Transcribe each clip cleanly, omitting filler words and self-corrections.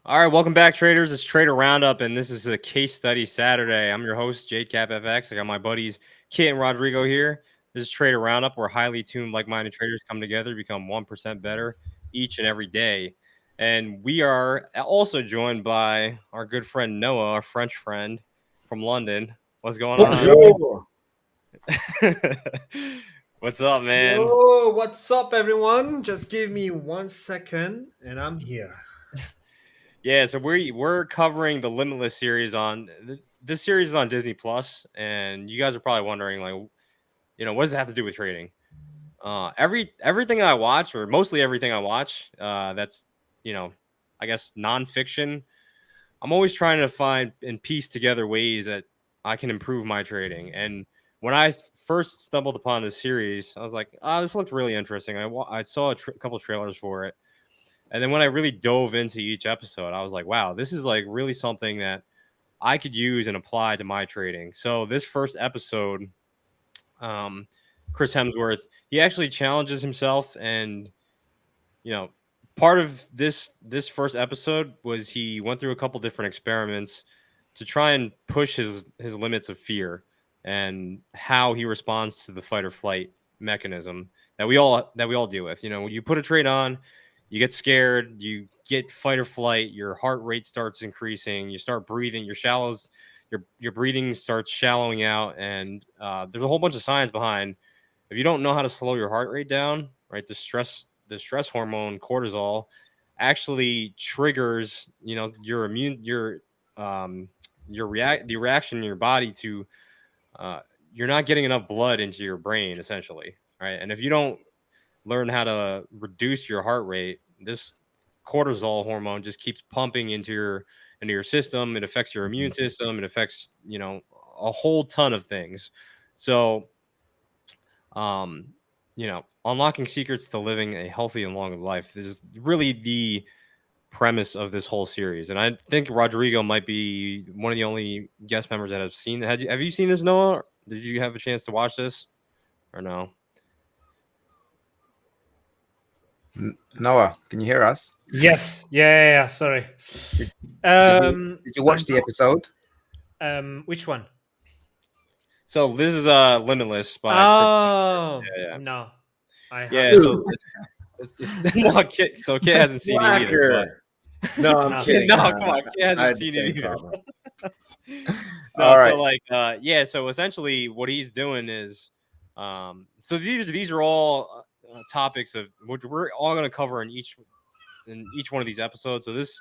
All right, welcome back, traders. It's Trader Roundup, and this is a case study Saturday. I'm your host, JCapFX. I got my buddies Kit and Rodrigo here. This is Trader Roundup, where highly tuned, like-minded traders come together to become 1% better each and every day. And we are also joined by our good friend Noah, our French friend from London. What's going on? Bonjour. What's up, man? Yo, what's up, everyone? Just give me 1 second, and I'm here. Yeah, so we're covering the Limitless series on this series is on Disney Plus, and you guys are probably wondering, like, what does it have to do with trading? Everything I watch, or mostly everything I watch, that's I guess nonfiction. I'm always trying to find and piece together ways that I can improve my trading. And when I first stumbled upon this series, I was like, this looked really interesting. I saw a couple trailers for it. And then when I really dove into each episode, I was like, wow, this is like really something that I could use and apply to my trading. So this first episode, Chris Hemsworth, he actually challenges himself, and you know, part of this first episode was he went through a couple different experiments to try and push his limits of fear and how he responds to the fight or flight mechanism that we all deal with. When you put a trade on, you get scared, you get fight or flight, your heart rate starts increasing, you start breathing, your breathing starts shallowing out, and there's a whole bunch of science behind. If you don't know how to slow your heart rate down, right, the stress hormone cortisol actually triggers, your immune the reaction in your body to uh, you're not getting enough blood into your brain, essentially, right? And if you don't learn how to reduce your heart rate, this cortisol hormone just keeps pumping into your system. It affects your immune system. It affects, a whole ton of things. So, unlocking secrets to living a healthy and long life is really the premise of this whole series. And I think Rodrigo might be one of the only guest members that have seen. Have you seen this, Noah? Did you have a chance to watch this or no? Noah, can you hear us? Yes. Yeah. Sorry. Did Um, you watch I'm- the episode? which one? So this is Limitless by Chris. Oh, Yeah, no. I yeah. haven't. So it's no Kit. So Kit hasn't seen it either. Slacker. No, I'm No. kidding. No, come on, Kit I hasn't had the seen same it either. problem. No, All right. so like so essentially what he's doing is so these are all topics of which we're all going to cover in each one of these episodes. So this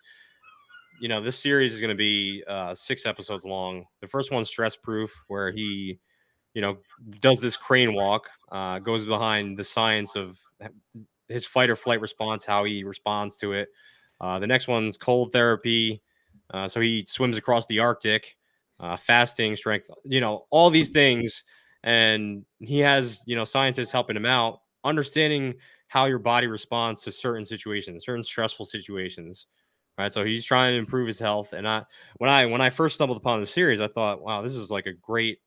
series is going to be 6 episodes long. The first one's stress proof, where he does this crane walk, goes behind the science of his fight or flight response, how he responds to it. The next one's cold therapy. So he swims across the Arctic, fasting, strength, all these things. And he has, scientists helping him out, understanding how your body responds to certain situations, certain stressful situations. Right. So he's trying to improve his health. And when I first stumbled upon the series, I thought, wow, this is like a great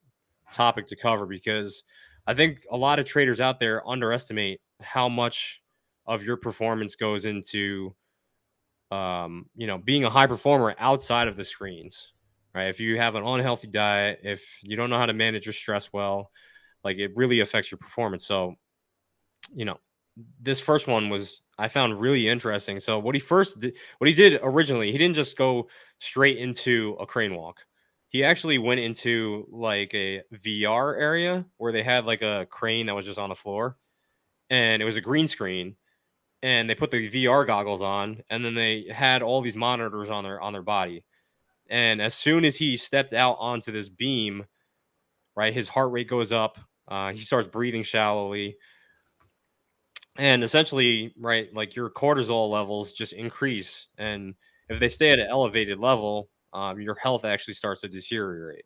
topic to cover, because I think a lot of traders out there underestimate how much of your performance goes into being a high performer outside of the screens, right? If you have an unhealthy diet, if you don't know how to manage your stress well, like, it really affects your performance. So, you know, this first one was I found really interesting. So what he did originally, he didn't just go straight into a crane walk. He actually went into like a VR area where they had like a crane that was just on the floor, and it was a green screen, and they put the VR goggles on, and then they had all these monitors on their body. And as soon as he stepped out onto this beam, right, his heart rate goes up. He starts breathing shallowly, and essentially, right, like, your cortisol levels just increase, and if they stay at an elevated level, your health actually starts to deteriorate.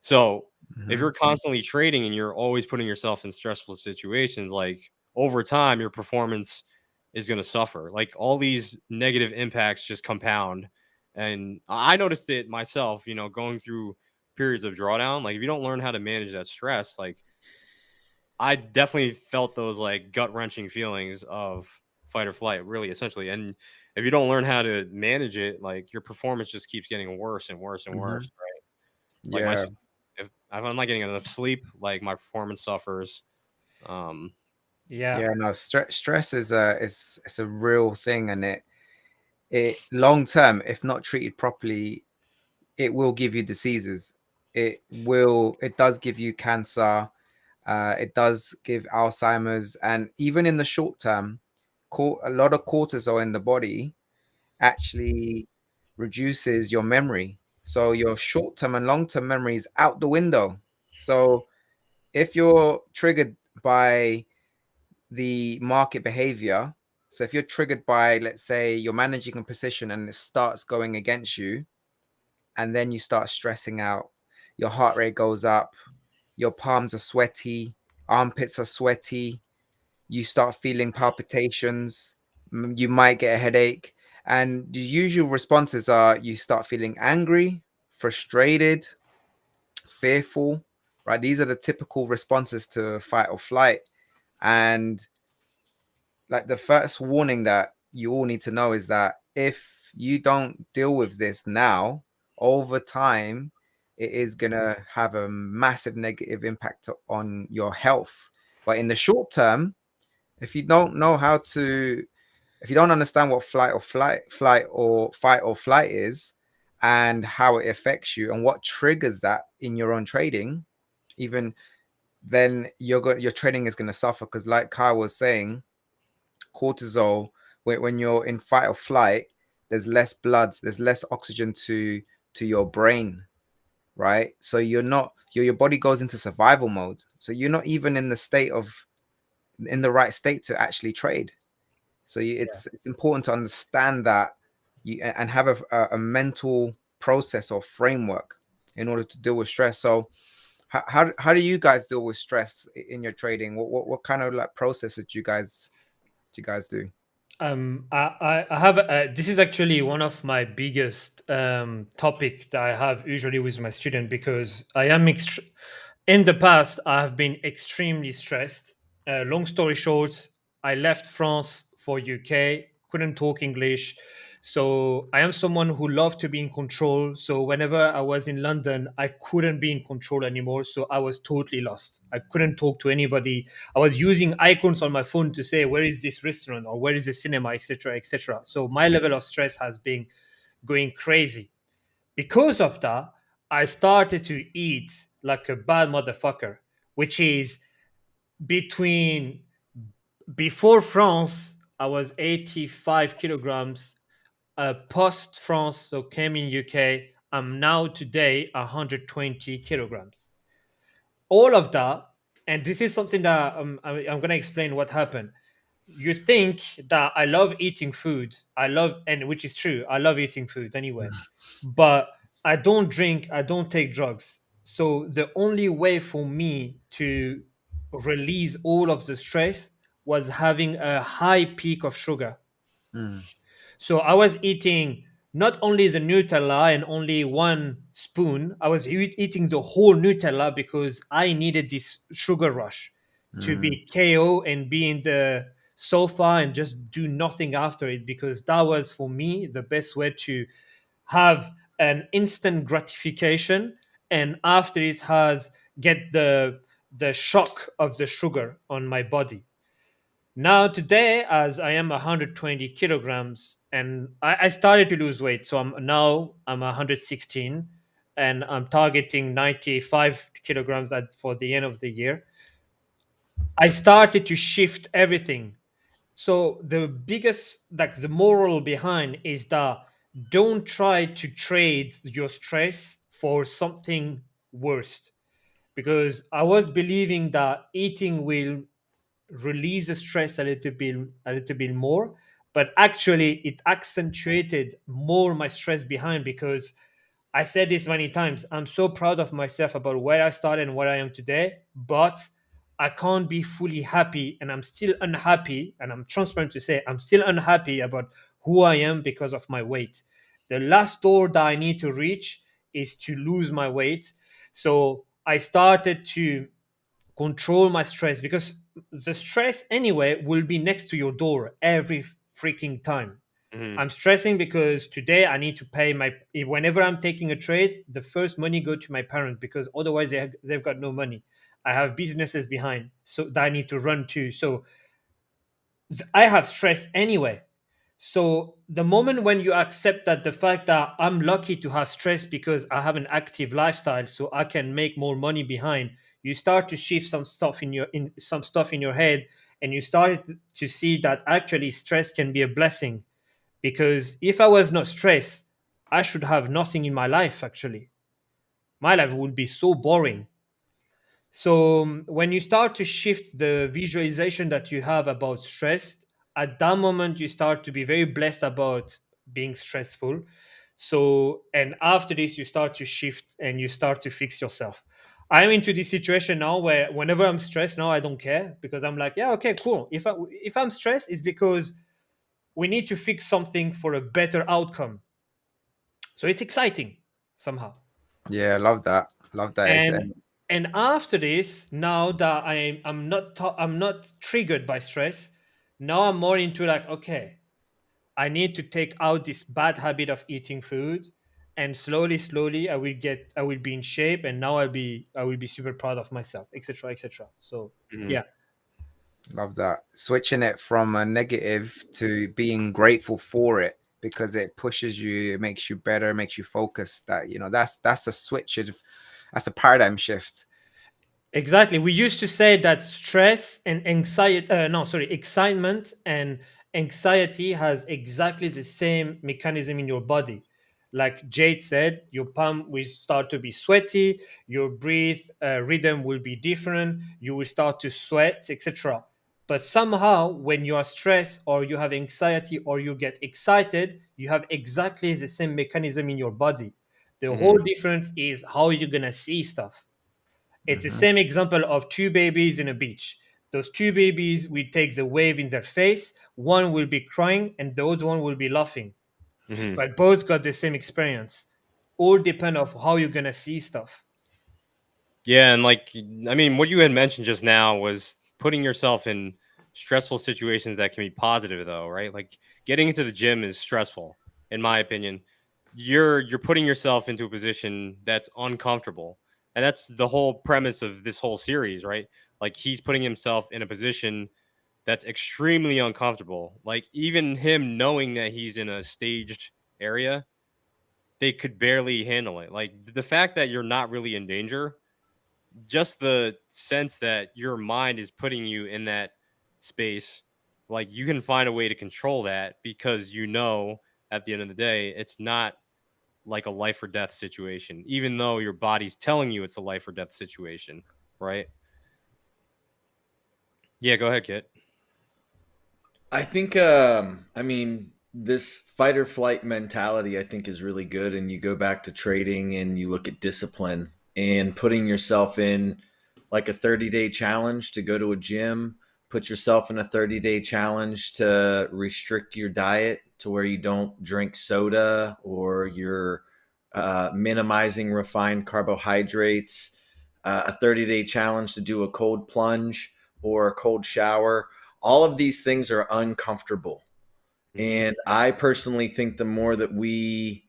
So if you're constantly trading and you're always putting yourself in stressful situations, like, over time, your performance is going to suffer. Like, all these negative impacts just compound. And I noticed it myself, going through periods of drawdown. Like, if you don't learn how to manage that stress, like, I definitely felt those like gut wrenching feelings of fight or flight, really, essentially. And if you don't learn how to manage it, like your performance just keeps getting worse and worse and Hmm. worse, right? Like Yeah, if I'm not getting enough sleep, like my performance suffers. Um, Yeah. yeah. No, stress is a it's a real thing, and it long term, if not treated properly, it will give you diseases. It does give you cancer. It does give Alzheimer's, and even in the short term, a lot of cortisol in the body actually reduces your memory. So your short term and long term memory is out the window. So if you're triggered by the market behavior, so if you're triggered by, let's say, you're managing a position and it starts going against you, and then you start stressing out, your heart rate goes up, your palms are sweaty, armpits are sweaty, you start feeling palpitations, you might get a headache. And the usual responses are you start feeling angry, frustrated, fearful, right? These are the typical responses to fight or flight. And like the first warning that you all need to know is that if you don't deal with this now, over time, it is going to have a massive negative impact on your health. But in the short term, if you don't know how to, if you don't understand what flight or fight or flight is, and how it affects you and what triggers that in your own trading, even then your trading is going to suffer, because like Kyle was saying, cortisol, when you're in fight or flight, there's less blood, there's less oxygen to your brain, right? So you're not your body goes into survival mode, so you're not even in the state of in the right state to actually trade. So Yeah. it's important to understand that you and have a mental process or framework in order to deal with stress. So how do you guys deal with stress in your trading? What kind of like processes do you guys do? I have this is actually one of my biggest topic that I have usually with my student, because I am in the past I have been extremely stressed. Long story short, I left France for UK, couldn't talk English, so I am someone who loved to be in control. So whenever I was in London, I couldn't be in control anymore. So I was totally lost. I couldn't talk to anybody. I was using icons on my phone to say where is this restaurant or where is the cinema, etc., etc. So my level of stress has been going crazy. Because of that, I started to eat like a bad motherfucker, which is between before France, I was 85 kilograms. Post France, so came in UK, I'm now today 120 kilograms. All of that, and this is something that I'm going to explain what happened. You think that I love eating food, I love, and which is true, I love eating food anyway, but I don't drink, I don't take drugs. So the only way for me to release all of the stress was having a high peak of sugar. Mm, So I was eating not only the Nutella and only one spoon, I was eating the whole Nutella because I needed this sugar rush to mm, be KO and be in the sofa and just do nothing after it, because that was for me the best way to have an instant gratification, and after this has get the shock of the sugar on my body. Now, today, as I am 120 kilograms and I started to lose weight, so I'm 116 and I'm targeting 95 kilograms for the end of the year. I started to shift everything. So the biggest, like the moral behind is that don't try to trade your stress for something worse, because I was believing that eating will release the stress a little bit more, but actually it accentuated more my stress behind, because I said this many times, I'm so proud of myself about where I started and where I am today, but I can't be fully happy, and I'm still unhappy, and I'm transparent to say I'm still unhappy about who I am because of my weight. The last door that I need to reach is to lose my weight. So I started to control my stress, because the stress anyway will be next to your door every freaking time. Mhm. I'm stressing because today I need to pay whenever I'm taking a trade, the first money go to my parents because otherwise they've got no money. I have businesses behind, so that I need to run too. So I have stress anyway. So the moment when you accept that the fact that I'm lucky to have stress because I have an active lifestyle, so I can make more money behind, you start to shift some stuff in your head, and you start to see that actually stress can be a blessing. Because if I was not stressed, I should have nothing in my life. Actually, my life would be so boring. So when you start to shift the visualization that you have about stress, at that moment you start to be very blessed about being stressful. So and after this you start to shift and you start to fix yourself. I'm into this situation now where whenever I'm stressed now I don't care because I'm like, yeah, okay, cool. If I'm stressed, it's because we need to fix something for a better outcome. So it's exciting somehow. Yeah, I love that. Love that. It's And after this, now that I'm not triggered by stress, now I'm more into like, okay, I need to take out this bad habit of eating food, and slowly I will be in shape, and now I will be super proud of myself, etc., etc. So Mhm. yeah. love that. Switching it from a negative to being grateful for it because it pushes you, it makes you better, makes you focus. That that's a switch. That's a paradigm shift. Exactly. We used to say that stress and anxiety, no, sorry, excitement and anxiety has exactly the same mechanism in your body. Like Jade said, your palm will start to be sweaty, your breathe rhythm will be different, you will start to sweat, etc. But somehow, when you are stressed or you have anxiety or you get excited, you have exactly the same mechanism in your body. The whole Mhm. difference is how you're gonna see stuff. It's the Hmm. same example of two babies in a beach. Those two babies will take the wave in their face. One will be crying and the other one will be laughing. Mhm. But both got the same experience. All depend of how you're gonna see stuff. Yeah, and like I mean, what you had mentioned just now was putting yourself in stressful situations that can be positive though, right? Like getting into the gym is stressful, in my opinion. You're putting yourself into a position that's uncomfortable. And that's the whole premise of this whole series, right? Like he's putting himself in a position that's extremely uncomfortable. Like even him knowing that he's in a staged area, they could barely handle it. Like the fact that you're not really in danger, just the sense that your mind is putting you in that space, like you can find a way to control that because you know at the end of the day, it's not like a life or death situation, even though your body's telling you it's a life or death situation, right? Yeah, go ahead, Kit. I think, I mean, this fight or flight mentality, I think, is really good. And you go back to trading and you look at discipline and putting yourself in like a 30-day challenge to go to a gym, put yourself in a 30-day challenge to restrict your diet to where you don't drink soda or you're minimizing refined carbohydrates, a 30-day challenge to do a cold plunge or a cold shower. All of these things are uncomfortable. Hmm. And I personally think the more that we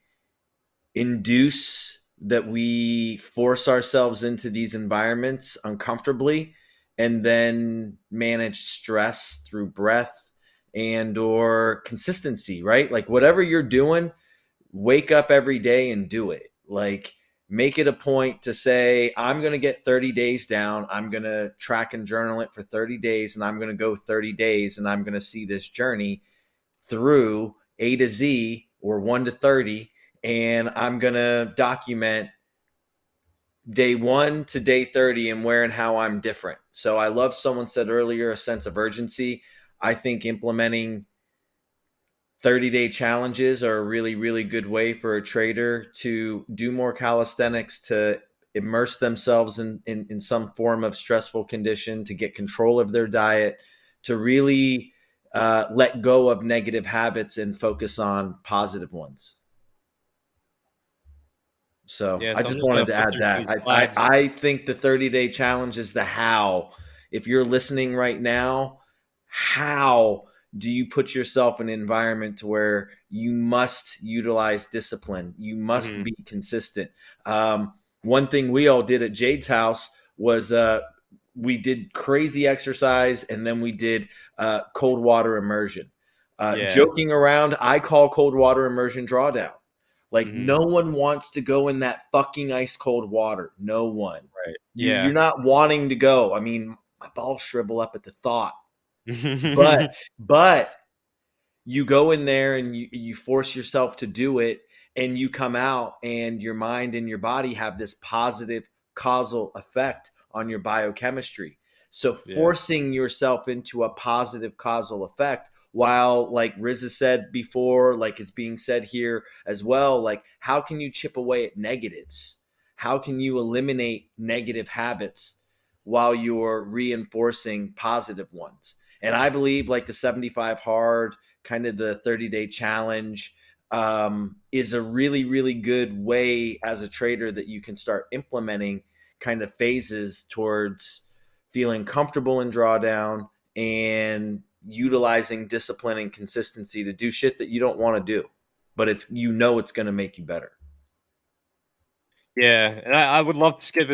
induce, that we force ourselves into these environments uncomfortably and then manage stress through breath and or consistency, right? Like whatever you're doing, wake up every day and do it. Like make it a point to say, I'm going to get 30 days down. I'm going to track and journal it for 30 days and I'm going to go 30 days and I'm going to see this journey through A to Z or 1 to 30. And I'm going to document day 1 to day 30 and where and how I'm different. So I love someone said earlier, a sense of urgency. I think implementing 30-day challenges are a really, really good way for a trader to do more calisthenics, to immerse themselves in some form of stressful condition, to get control of their diet, to really let go of negative habits and focus on positive ones. So Yeah, I so I'm just just gonna wanted to flip add through that. these slides. I think the 30-day challenge is the how. If you're listening right now, how do you put yourself in an environment to where you must utilize discipline, you must be consistent? One thing we all did at Jade's house was we did crazy exercise, and then we did cold water immersion. Joking around, I call cold water immersion drawdown. Like, no one wants to go in that fucking ice cold water. No one. Right. You're not wanting to go. I mean, my balls shrivel up at the thought. But you go in there and you force yourself to do it, and you come out, and your mind and your body have this positive causal effect on your biochemistry. So forcing yourself into a positive causal effect, while, like Riz has said before, like is being said here as well, like, how can you chip away at negatives? How can you eliminate negative habits while you're reinforcing positive ones? And I believe, like, the 75 hard, kind of the 30-day challenge, is a really, really good way as a trader that you can start implementing kind of phases towards feeling comfortable in drawdown and utilizing discipline and consistency to do shit that you don't want to do, but it's going to make you better. Yeah, and I would love to skip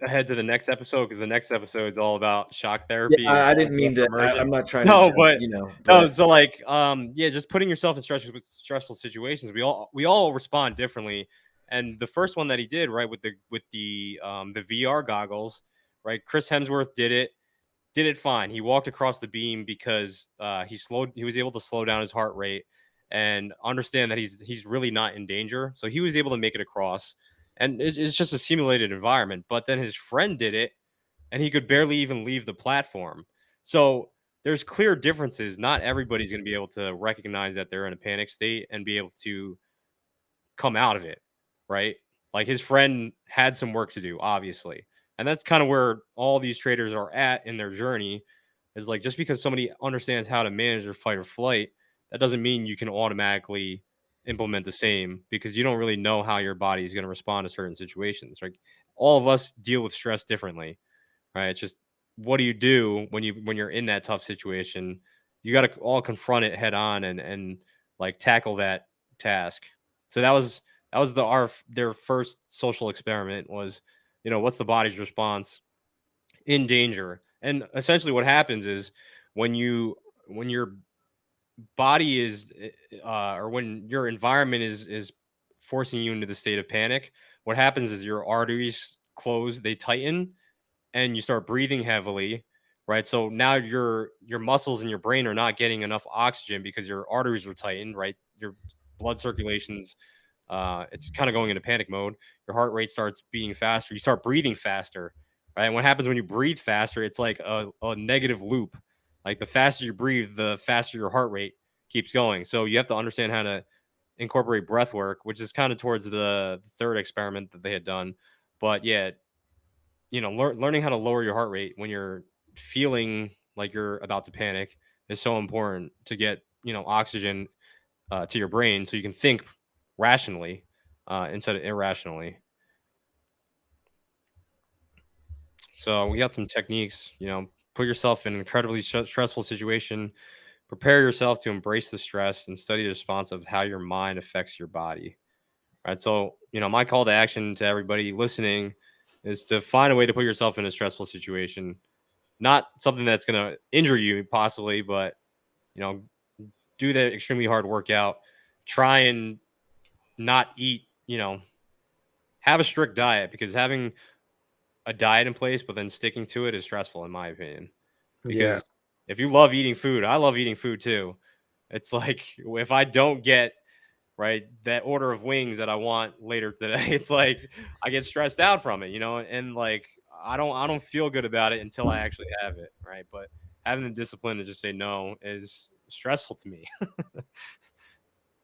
ahead to the next episode, because the next episode is all about shock therapy. Yeah, I didn't mean to. I'm not trying to. No, but but no. So like, yeah, just putting yourself in stressful situations. We all respond differently. And the first one that he did, right, with the VR goggles, right? Chris Hemsworth did it fine. He walked across the beam because he was able to slow down his heart rate and understand that he's really not in danger. So he was able to make it across. And it's just a simulated environment. But then his friend did it, and he could barely even leave the platform. So there's clear differences. Not everybody's going to be able to recognize that they're in a panic state and be able to come out of it, right? Like, his friend had some work to do, obviously. And that's kind of where all these traders are at in their journey, is like, just because somebody understands how to manage their fight or flight, that doesn't mean you can automatically implement the same, because you don't really know how your body is going to respond to certain situations. Like, all of us deal with stress differently, right? It's just, what do you do when you're in that tough situation? You got to all confront it head on and like tackle that task. So that was their first social experiment was, what's the body's response in danger? And essentially what happens is, when your body is or when your environment is forcing you into the state of panic, what happens is your arteries close, they tighten, and you start breathing heavily, right? So now your muscles and your brain are not getting enough oxygen because your arteries are tightened, right? Your blood circulation's it's kind of going into panic mode. Your heart rate starts beating faster. You start breathing faster, right? And what happens when you breathe faster? It's like a negative loop. Like, the faster you breathe, the faster your heart rate keeps going. So you have to understand how to incorporate breath work, which is kind of towards the third experiment that they had done. But yeah, learning how to lower your heart rate when you're feeling like you're about to panic is so important to get, oxygen to your brain so you can think rationally instead of irrationally. So we got some techniques, put yourself in an incredibly stressful situation, prepare yourself to embrace the stress, and study the response of how your mind affects your body. Right. So, my call to action to everybody listening is to find a way to put yourself in a stressful situation. Not something that's going to injure you possibly, but, you know, do that extremely hard workout. Try and not eat, have a strict diet, because having a diet in place but then sticking to it is stressful, in my opinion. Yeah. Because if you love eating food, I love eating food too. It's like, if I don't get right that order of wings that I want later today, it's like I get stressed out from it, and like I don't feel good about it until I actually have it, right? But having the discipline to just say no is stressful to me.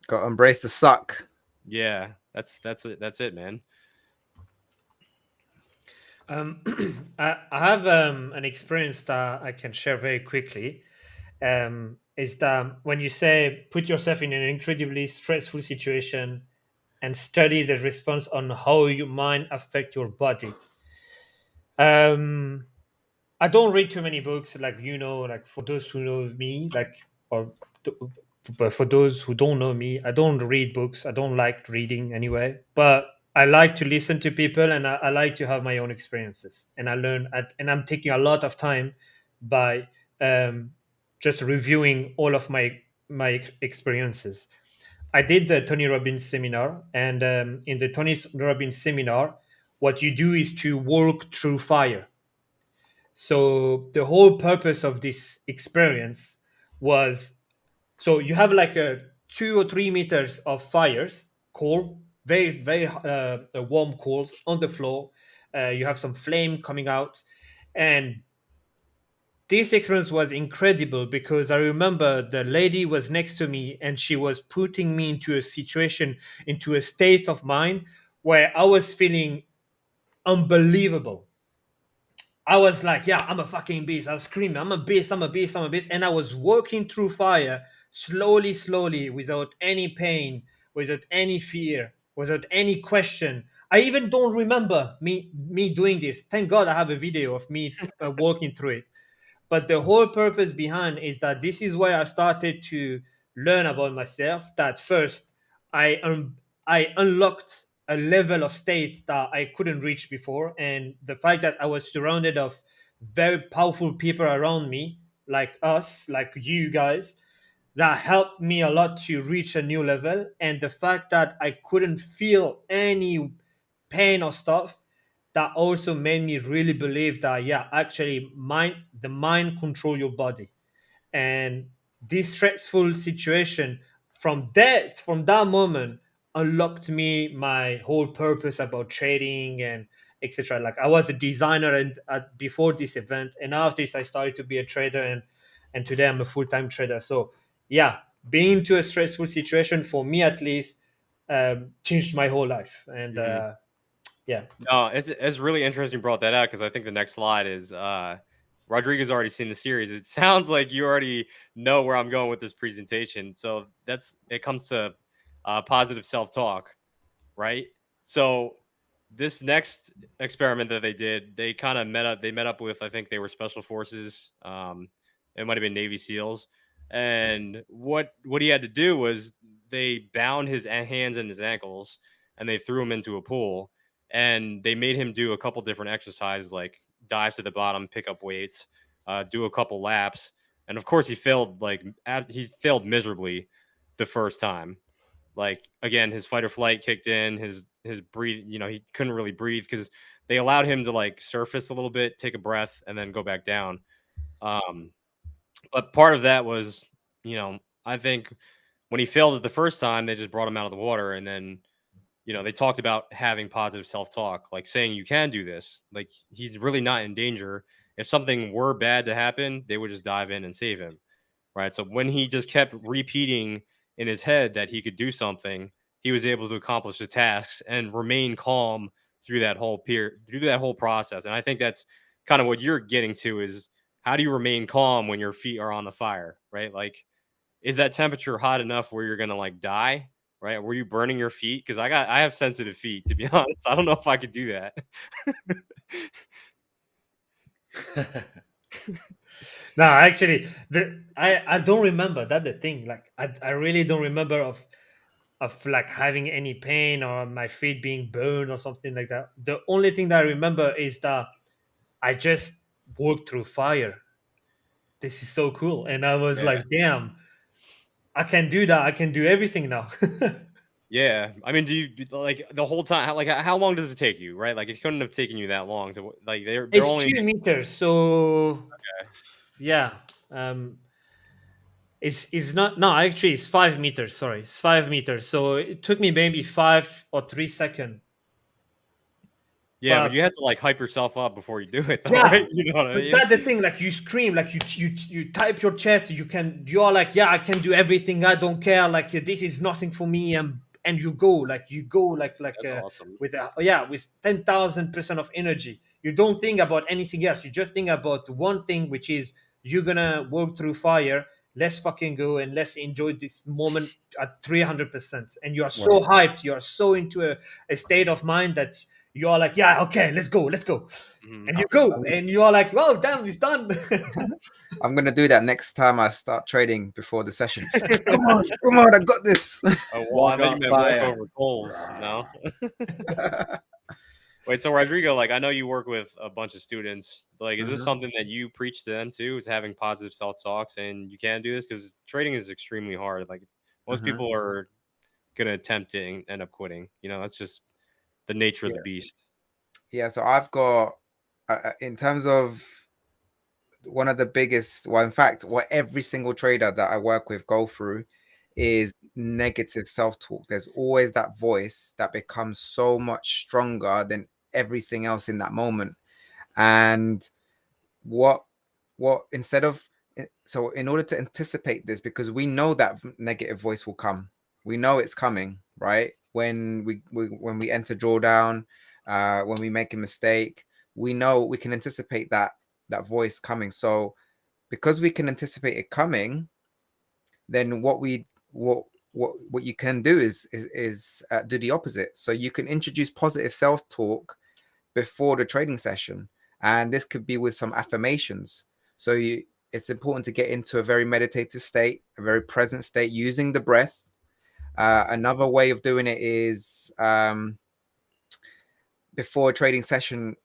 Got to embrace the suck. Yeah, that's it, man. I have an experience that I can share very quickly. Is that when you say put yourself in an incredibly stressful situation and study the response on how your mind affect your body. I don't read too many books, like, like, for those who know me, like, or but for those who don't know me, I don't read books. I don't like reading anyway, but I like to listen to people, and I like to have my own experiences. And I learn, and I'm taking a lot of time by just reviewing all of my experiences. I did the Tony Robbins seminar, and in the Tony Robbins seminar, what you do is to walk through fire. So the whole purpose of this experience was, so you have like a 2 or 3 meters of fires, coal, very warm coals on the floor. You have some flame coming out, and this experience was incredible because I remember the lady was next to me and she was putting me into a situation, into a state of mind where I was feeling unbelievable. I was like, yeah, I'm a fucking beast. I was screaming, I'm a beast, I'm a beast, I'm a beast. And I was walking through fire slowly, slowly, without any pain, without any fear, without any question. I even don't remember me doing this. Thank God I have a video of me walking through it. But the whole purpose behind is that this is where I started to learn about myself. That first, I unlocked a level of state that I couldn't reach before, and the fact that I was surrounded of very powerful people around me, like us, like you guys, that helped me a lot to reach a new level. And the fact that I couldn't feel any pain or stuff, that also made me really believe that, yeah, actually the mind control your body. And this stressful situation, from that moment, unlocked me my whole purpose about trading and etc. Like, I was a designer and before this event, and after this I started to be a trader, and today I'm a full-time trader. So yeah, being into a stressful situation, for me at least, changed my whole life. And Mhm. yeah. No, it's really interesting you brought that out because I think the next slide is Rodrigo's already seen the series. It sounds like you already know where I'm going with this presentation. So it comes to positive self-talk, right? So this next experiment that they did, they kind of met up. They met up with, I think they were special forces. It might have been Navy SEALs. And what he had to do was they bound his hands and his ankles, and they threw him into a pool, and they made him do a couple different exercises like dive to the bottom, pick up weights, do a couple laps, and of course he failed. He failed miserably the first time. Like, again, his fight or flight kicked in, his breathe, he couldn't really breathe because they allowed him to like surface a little bit, take a breath, and then go back down. Um, but part of that was, I think when he failed it the first time, they just brought him out of the water, and then they talked about having positive self-talk, like saying you can do this. Like, he's really not in danger. If something were bad to happen, they would just dive in and save him. Right. So when he just kept repeating in his head that he could do something, he was able to accomplish the tasks and remain calm through that whole process. And I think that's kind of what you're getting to is how do you remain calm when your feet are on the fire, right? Like, is that temperature hot enough where you're gonna like die? Right? Were you burning your feet? Because I have sensitive feet, to be honest. I don't know if I could do that. No, actually, I don't remember that. The thing, like, I really don't remember of like having any pain or my feet being burned or something like that. The only thing that I remember is that I just walked through fire. This is so cool, and I was Yeah. like, damn, I can do that. I can do everything now. Yeah, I mean, do you like the whole time? Like, how long does it take you? Right, like it couldn't have taken you that long to like they're It's only 2 meters, so yeah. It's not, no, actually it's 5 meters. Sorry, it's 5 meters. So it took me maybe 5 or 3 seconds. yeah, but But you have to like hype yourself up before you do it, though, yeah, right? You know what I but mean? that's the thing. Like, you scream, like you type your chest. You are like, yeah, I can do everything. I don't care. Like, this is nothing for me. And you go That's awesome. with yeah, with 10,000% of energy. You don't think about anything else. You just think about one thing, which is you're gonna walk through fire. Let's fucking go and let's enjoy this moment at 300%. And you are so Right. hyped. You are so into a state of mind that you are like, yeah, okay, let's go. Mhm. And you go, and you are like, well, damn, it's done. I'm gonna do that next time I start trading before the session. Come on, I got this. Oh, well, I Walk thought you on meant walk fire. over coals. No. Wait, so Rodrigo, like I know you work with a bunch of students. Like, is this Mhm. something that you preach to them too? Is having positive self-talks, and you can do this because trading is extremely hard. Like, most Mhm. people are gonna attempt it and end up quitting. You know, that's just the nature of the beast. Yeah, so I've got in terms of one of the biggest, well, in fact, what every single trader that I work with go through is negative self-talk. There's always that voice that becomes so much stronger than everything else in that moment. And what instead of, so in order to anticipate this, because we know that negative voice will come, we know it's coming, right? When we enter drawdown, when we make a mistake, we know we can anticipate that voice coming. So because we can anticipate it coming, then what you can do is do the opposite. So you can introduce positive self-talk before the trading session, and this could be with some affirmations. So it's important to get into a very meditative state, a very present state, using the breath. Another way of doing it is before a trading session,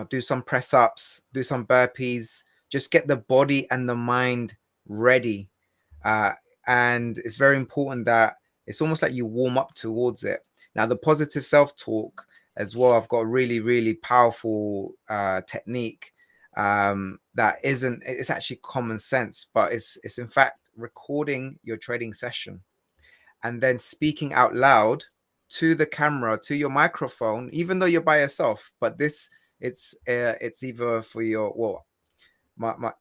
do some press ups, do some burpees, just get the body and the mind ready. uh, and it's very important that it's almost like you warm up towards it. Now, the positive self-talk as well, I've got a really, really powerful technique that isn't, it's actually common sense, but it's in fact recording your trading session and then speaking out loud to the camera, to your microphone, even though you're by yourself. But this, it's either for your, well,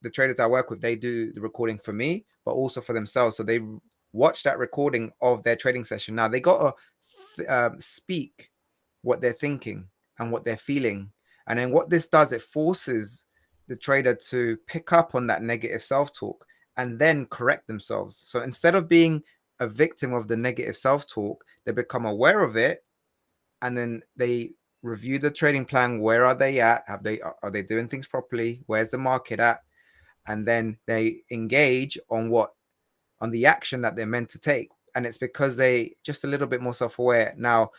the traders I work with, they do the recording for me, but also for themselves. So they watch that recording of their trading session. Now they got to speak what they're thinking and what they're feeling. And then what this does, it forces the trader to pick up on that negative self-talk and then correct themselves. So instead of being a victim of the negative self-talk, they become aware of it, and then they review the trading plan. Where are they at? Are they doing things properly? Where's the market at? And then they engage on the action that they're meant to take. And it's because they just a little bit more self-aware. Now,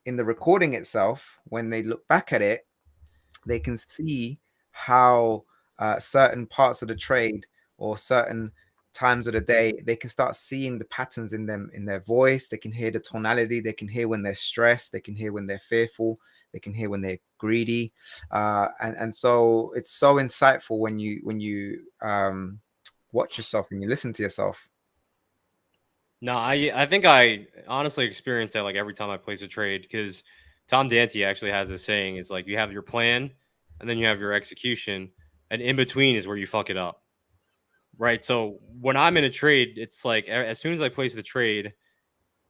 in the recording itself, when they look back at it, they can see how certain parts of the trade or certain times of the day, they can start seeing the patterns in them, in their voice. They can hear the tonality. They can hear when they're stressed. They can hear when they're fearful. They can hear when they're greedy. And so it's so insightful when you watch yourself and you listen to yourself. No, I think I honestly experience that like every time I place a trade because Tom Danty actually has this saying. It's like you have your plan and then you have your execution, and in between is where you fuck it up. Right. So when I'm in a trade, it's like as soon as I place the trade,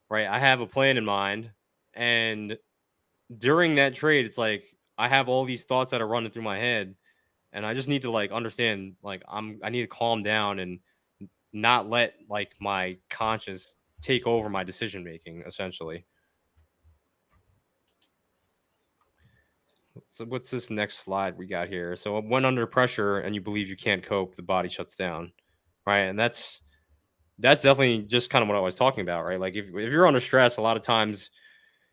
right, I have a plan in mind. And during that trade, it's like I have all these thoughts that are running through my head. And I just need to like understand, like I need to calm down and not let like my conscience take over my decision making, essentially. So what's this next slide we got here? So when under pressure and you believe you can't cope, the body shuts down. Right. And that's definitely just kind of what I was talking about, right? Like if you're under stress, a lot of times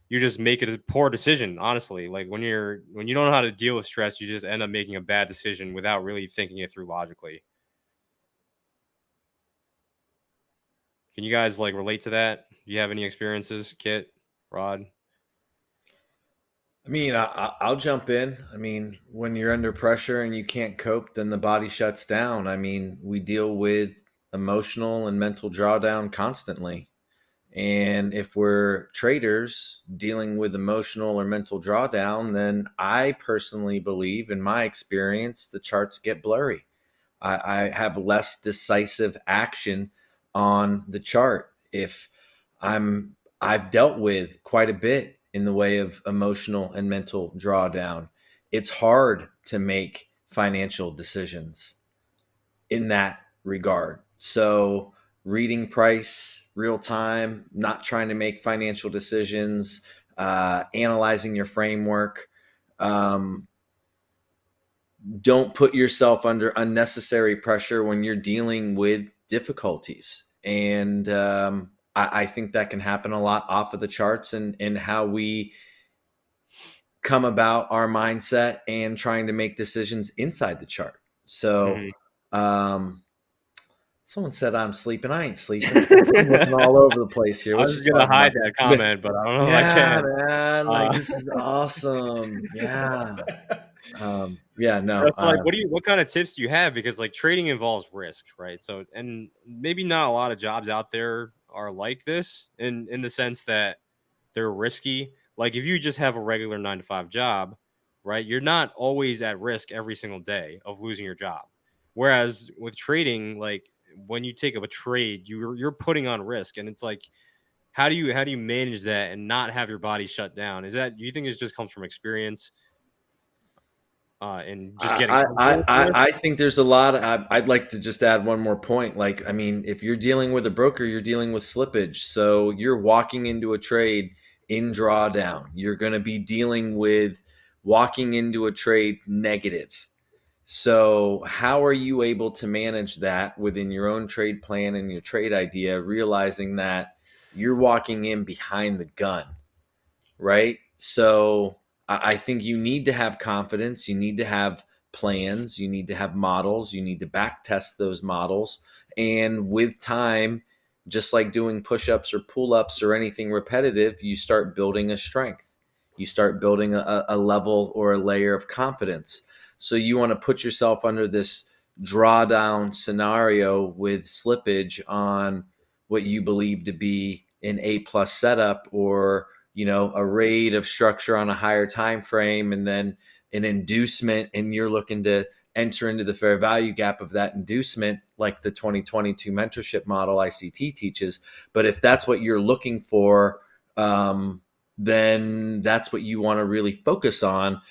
you just make a poor decision, honestly. Like when you don't know how to deal with stress, you just end up making a bad decision without really thinking it through logically. Can you guys like relate to that? Do you have any experiences, Kit, Rod? I mean, I'll jump in. I mean, when you're under pressure and you can't cope, then the body shuts down. I mean, we deal with emotional and mental drawdown constantly. And if we're traders dealing with emotional or mental drawdown, then I personally believe, in my experience, the charts get blurry. I have less decisive action on the chart. If I've dealt with quite a bit in the way of emotional and mental drawdown. It's hard to make financial decisions in that regard. So reading price real time, not trying to make financial decisions, analyzing your framework, Don't put yourself under unnecessary pressure when you're dealing with difficulties. And I think that can happen a lot off of the charts, and how we come about our mindset and trying to make decisions inside the chart. So, someone said I'm sleeping. I ain't sleeping. I'm looking all over the place here. I What was you just gonna talking hide about? that comment, but I don't know if I Yeah, can. man. Like, this is awesome. Yeah. Yeah, no. That's like, what kind of tips do you have? Because like trading involves risk, right? So, and maybe not a lot of jobs out there are like this in the sense that they're risky. Like if you just have a regular 9 to 5 job, right? You're not always at risk every single day of losing your job. Whereas with trading, like when you take up a trade, you're putting on risk, and it's like, how do you manage that and not have your body shut down? Is that, do you think it just comes from experience? And just getting comfortable with risk? I think there's a lot. I'd like to just add one more point. Like, I mean, if you're dealing with a broker, you're dealing with slippage. So you're walking into a trade in drawdown. You're going to be dealing with walking into a trade negative. So how are you able to manage that within your own trade plan and your trade idea, realizing that you're walking in behind the gun? Right? So I think you need to have confidence. You need to have plans. You need to have models. You need to back test those models. And with time, just like doing push ups or pull ups or anything repetitive, you start building a strength. You start building a level or a layer of confidence. So you want to put yourself under this drawdown scenario with slippage on what you believe to be an A plus setup, or a raid of structure on a higher time frame, and then an inducement, and you're looking to enter into the fair value gap of that inducement, like the 2022 mentorship model ICT teaches. But if that's what you're looking for, then that's what you want to really focus on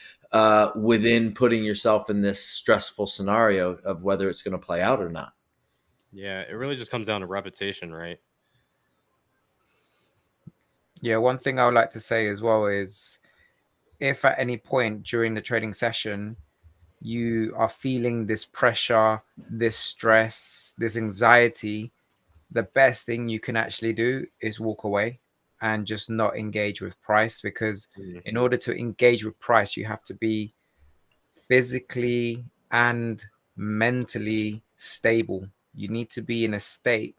within putting yourself in this stressful scenario of whether it's going to play out or not. Yeah, it really just comes down to repetition, right? Yeah, one thing I would like to say as well is, if at any point during the trading session you are feeling this pressure, this stress, this anxiety, the best thing you can actually do is walk away and just not engage with price. Because in order to engage with price, you have to be physically and mentally stable. You need to be in a state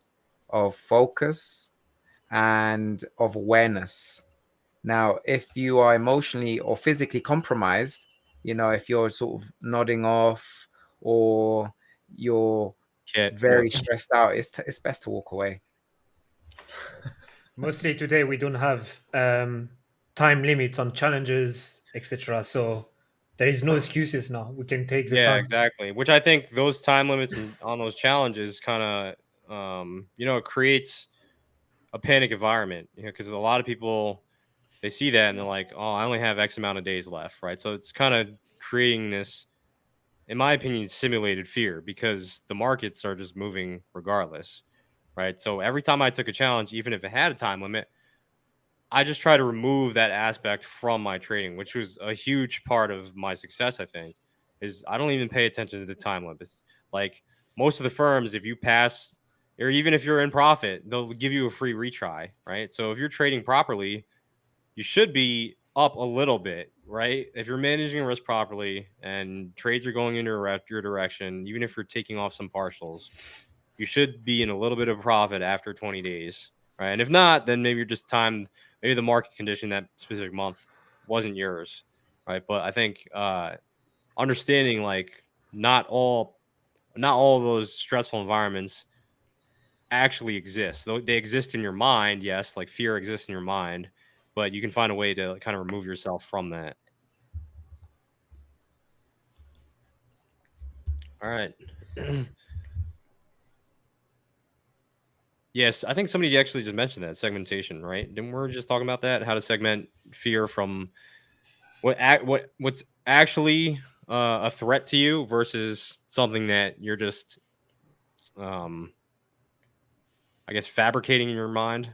of focus and of awareness. Now, if you are emotionally or physically compromised, if you're sort of nodding off, or you're very stressed out, it's best to walk away. Mostly today we don't have time limits on challenges, etc. So there is no excuses now. We can take the Yeah, time. exactly. Which I think those time limits on those challenges kind of, it creates a panic environment, because a lot of people, they see that and they're like, oh, I only have X amount of days left, right? So it's kind of creating this, in my opinion, simulated fear, because the markets are just moving regardless, right? So every time I took a challenge, even if it had a time limit, I just try to remove that aspect from my trading, which was a huge part of my success, I think, is I don't even pay attention to the time limits. Like most of the firms, if you pass, or even if you're in profit, they'll give you a free retry, right? So if you're trading properly, you should be up a little bit, right? If you're managing risk properly and trades are going in your direction, even if you're taking off some partials, you should be in a little bit of profit after 20 days, right? And if not, then maybe you're just timed, maybe the market condition that specific month wasn't yours, right? But I think understanding like not all of those stressful environments actually exist. Though they exist in your mind, yes, like fear exists in your mind, but you can find a way to kind of remove yourself from that. All right. Yes, I think somebody actually just mentioned that segmentation, right? Didn't we just talking about that? How to segment fear from what's actually a threat to you versus something that you're just, um, I guess, fabricating in your mind.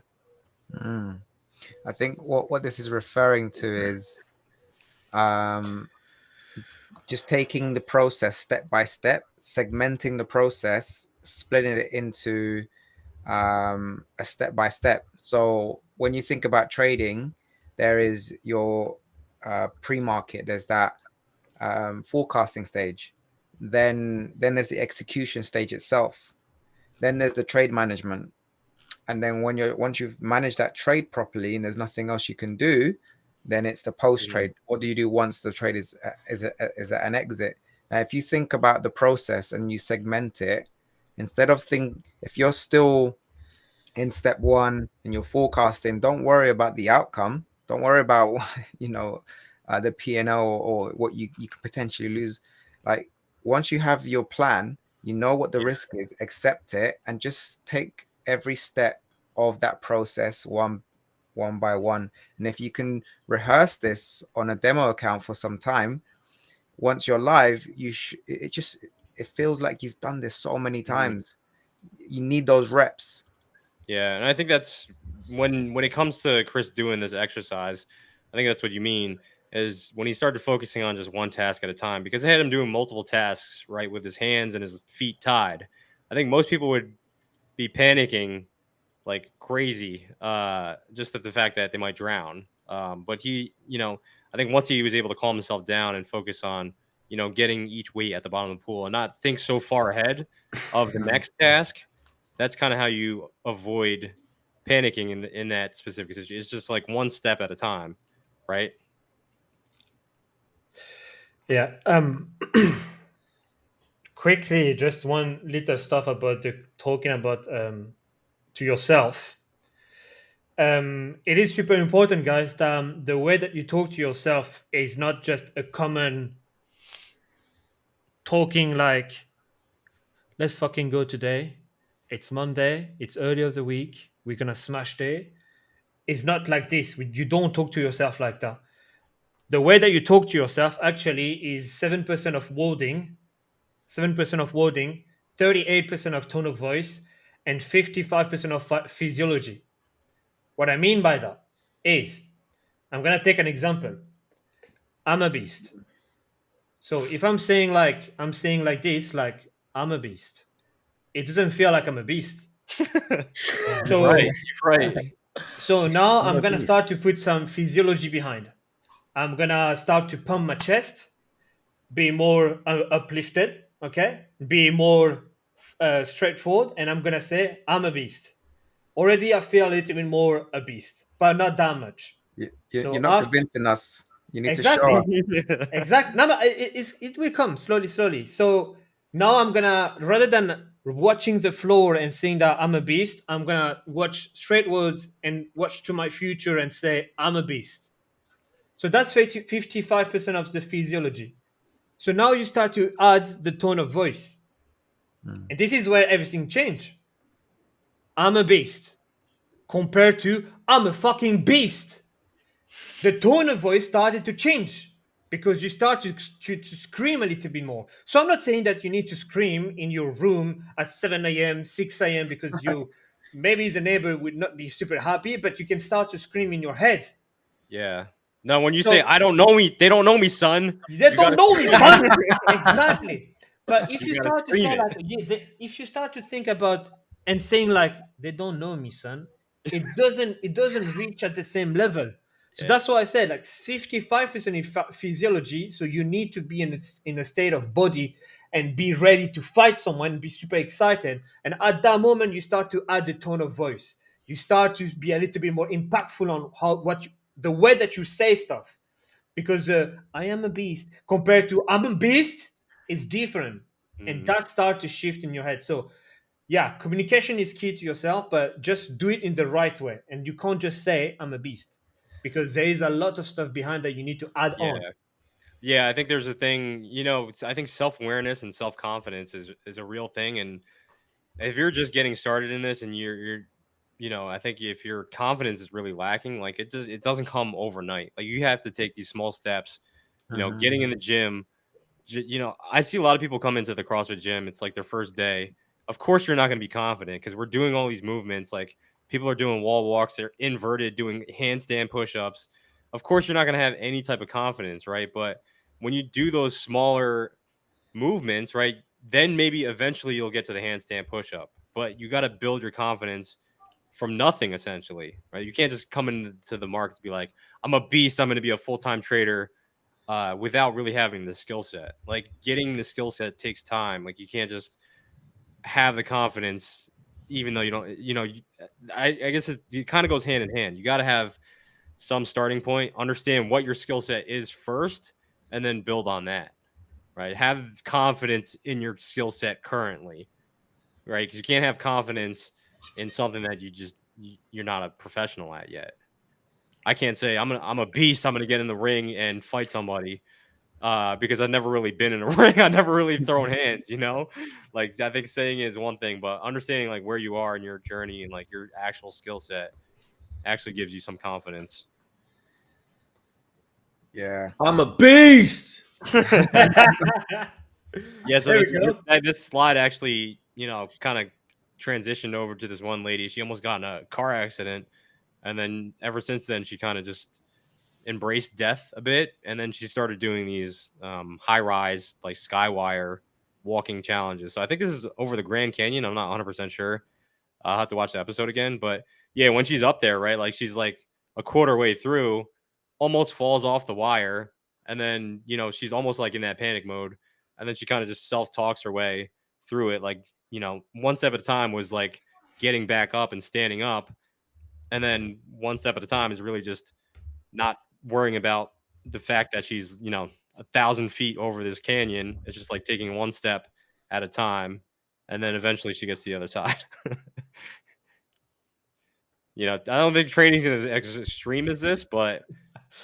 I think what this is referring to is Um, just taking the process step by step, segmenting the process, splitting it into a step by step. So when you think about trading, there is your pre-market, there's that forecasting stage, then there's the execution stage itself, then there's the trade management, and then once you've managed that trade properly and there's nothing else you can do, then it's the post trade. What do you do once the trade is at an exit? Now if you think about the process and you segment it, instead of if you're still in step one and you're forecasting, don't worry about the outcome, don't worry about the P&L or what you could potentially lose. Like once you have your plan, you know what the risk is, accept it, and just take every step of that process one by one. And if you can rehearse this on a demo account for some time, once you're live, it feels like you've done this so many times. You need those reps. Yeah, and I think that's when it comes to Chris doing this exercise, I think that's what you mean, is when he started focusing on just one task at a time, because I had him doing multiple tasks, right, with his hands and his feet tied. I think most people would be panicking like crazy, just at the fact that they might drown. But he, I think once he was able to calm himself down and focus on, getting each weight at the bottom of the pool and not think so far ahead of the next task, that's kind of how you avoid panicking in that specific situation. It's just like one step at a time, right? Yeah. Quickly, just one little stuff about the talking about to yourself. It is super important, guys, that the way that you talk to yourself is not just a common talking like, let's fucking go today. It's Monday. It's early of the week. We're gonna smash day. It's not like this. You don't talk to yourself like that. The way that you talk to yourself actually is 7% of wording, 7% of wording, 38% of tone of voice, and 55% of physiology. What I mean by that is, I'm gonna take an example. I'm a beast. So if I'm saying like this, like I'm a beast, it doesn't feel like I'm a beast. You're right. So You're right. so now I'm I'm a gonna beast. start to put some physiology behind. I'm gonna start to pump my chest, be more uplifted, okay, be more straightforward, and I'm gonna say I'm a beast. Already I feel a little bit more a beast, but not that much. You're So not after, convincing us. You need to show exactly, us. exactly. No, no, it will come slowly, slowly. So now I'm gonna, rather than watching the floor and saying that I'm a beast, I'm gonna watch straightwards and watch to my future and say I'm a beast. So that's 55% of the physiology. So now you start to add the tone of voice, and this is where everything changed. I'm a beast compared to I'm a fucking beast. The tone of voice started to change because you start to scream a little bit more. So I'm not saying that you need to scream in your room at 7 a.m., 6 a.m. because you maybe the neighbor would not be super happy, but you can start to scream in your head. Yeah. No, when you say So I don't know me, they don't know me, son. they You don't gotta know me, son. Exactly. But if you you gotta start to scream say it. like, yeah, if you start to think about and saying like, they don't know me, son, it doesn't reach at the same level. So Yeah. that's why I said like 55% in physiology. So you need to be in a state of body and be ready to fight someone, be super excited. And at that moment, you start to add the tone of voice. You start to be a little bit more impactful on the way that you say stuff, because I am a beast compared to I'm a beast is different, and Mhm. that start to shift in your head. So yeah, communication is key to yourself, but just do it in the right way, and you can't just say I'm a beast because there is a lot of stuff behind that you need to add Yeah. on. Yeah, I think there's a thing, I think self-awareness and self-confidence is a real thing, and if you're just getting started in this and I think if your confidence is really lacking, like it doesn't come overnight. Like you have to take these small steps, Mhm. getting in the gym. I see a lot of people come into the CrossFit gym. It's like their first day. Of course, you're not going to be confident because we're doing all these movements. Like people are doing wall walks, they're inverted, doing handstand push-ups. of course you're not going to have any type of confidence, right? But when you do those smaller movements, right, then maybe eventually you'll get to the handstand push-up. But you got to build your confidence from nothing, essentially, right? You can't just come into the markets and be like, I'm a beast, I'm going to be a full-time trader, without really having the skill set. Like, getting the skill set takes time. Like, you can't just have the confidence, even though you don't, I guess it kind of goes hand in hand. You got to have some starting point, understand what your skill set is first, and then build on that, right? Have confidence in your skill set currently, right? Because you can't have confidence in something that you're not a professional at yet. I can't say I'm a beast, I'm gonna get in the ring and fight somebody, because I've never really been in a ring. I've never really thrown hands, Like, I think saying is one thing, but understanding like where you are in your journey and like your actual skill set actually gives you some confidence. Yeah. I'm a beast. Yeah, so There we go. this slide actually, kind of transitioned over to this one lady. She almost got in a car accident, and then ever since then, she kind of just embraced death a bit, and then she started doing these high rise like skywire walking challenges. So I think this is over the Grand Canyon. I'm not 100% sure. I'll have to watch the episode again, but yeah, when she's up there, right, like she's like a quarter way through, almost falls off the wire, and then she's almost like in that panic mode, and then she kind of just self talks her way through it, like one step at a time was like getting back up and standing up, and then one step at a time is really just not worrying about the fact that she's 1,000 feet over this canyon. It's just like taking one step at a time, and then eventually she gets to the other side. I don't think trading is as extreme as this, but